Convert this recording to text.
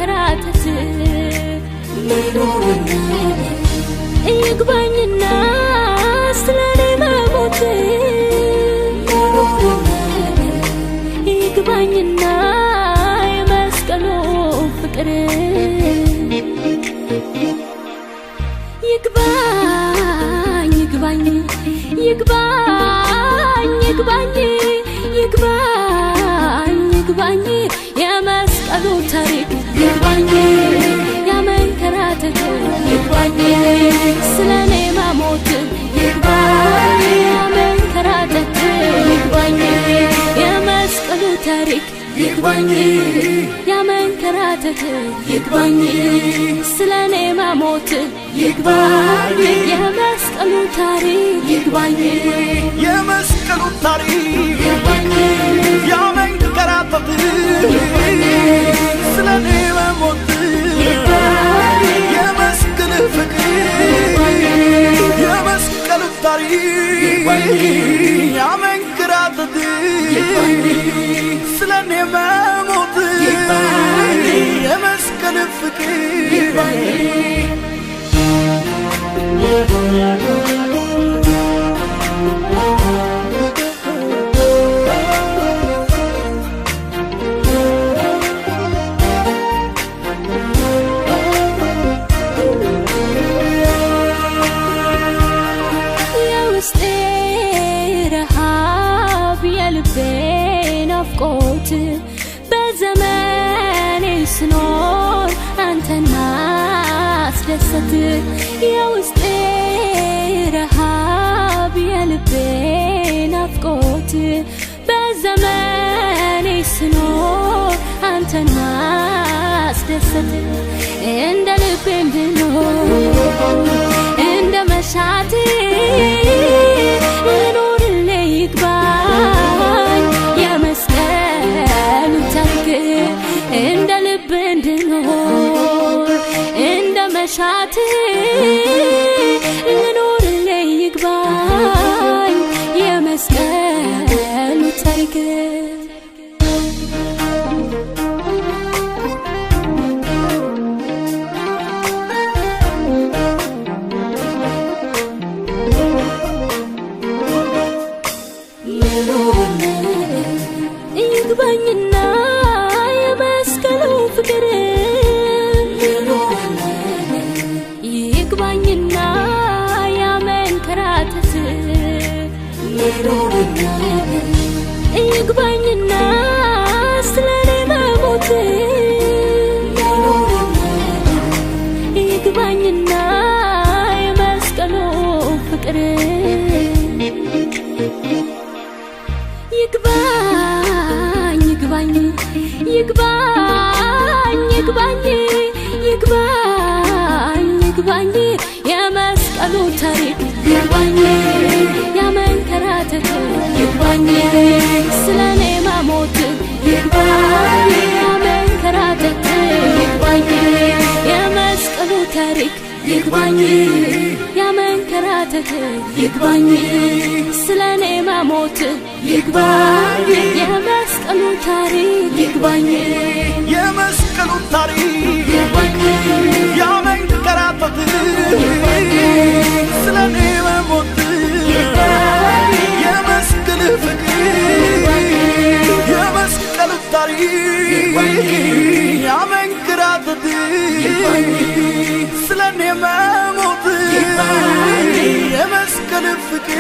መንከራተት ይግባኝና ስለኔ መሞት ይግባኝና የመስቀሉ ፍቅር ይግባኝ ይግባኝ ይግባኝ ይግባኝ ይግባኝ ይግባኝ የመስቀሉ ታሪክ ይግባኝ የመንከራተት ይግባኝ ስለኔ መሞት ይግባኝ የመንከራተት ይግባኝ የመስቀሉ ታሪክ ይግባኝ የመንከራተት ይግባኝ ስለኔ መሞት ይግባኝ የመስቀሉ ታሪክ ይግባኝ የመስቀሉ ታሪክ ይግባኝ የመንከራተት ስለኔ መሞት ይግባኝ የመስቀሉ ፍቅር የመስቀሉ ታሪክ ይግባኝ የመንከራተት ስለኔ መሞት ይግባኝ የመስቀሉ ፍቅር ይግባኝ የውስጤ ረሃብ የልቤ ናፍቆት በዘመኔ ስኖር አንተን ማስደሰት የውስጤ ረሃብ የልቤ ናፍቆት በዘመኔ ስኖር አንተን ማስደሰት እንደ ልቤ እንድኖር እንደ መሻቴ ልኖርልህ ይግባኝ የመስቀሉ ታሪክ እንደ ልቤ እንድኖር እንደ መሻቴ ልኖርልህ ይግባኝ የመስቀሉ ታሪክ ይግባኝና የመስቀሉ ፍቅር ይግባኝና የመንከራተት ይግባኝና ስለኔ መሞት ይግባኝና የመስቀሉ ፍቅር ይግባኝ ይግባኝ ይግባኝ ይግባኝ ይግባኝ ይግባኝ የመስቀሉ ታሪክ ይግባኝ የመንከራተት ይግባኝ ስለኔ መሞት ይግባኝ የመንከራተት ይግባኝ የመስቀሉ ታሪክ ይግባኝ የመንከራተት ይግባኝ ስለኔ መሞት ይግባኝ የመስቀሉ ታሪክ ይግባኝ የመስቀሉ ታሪክ ይግባኝ የመንከራተት ስለኔ መሞት ይግባኝ የመስቀሉ ፍቅር የመስቀሉ ታሪክ የመንከራተት ስለኔ መሞት ይግባኝ የመስቀሉ ፍቅር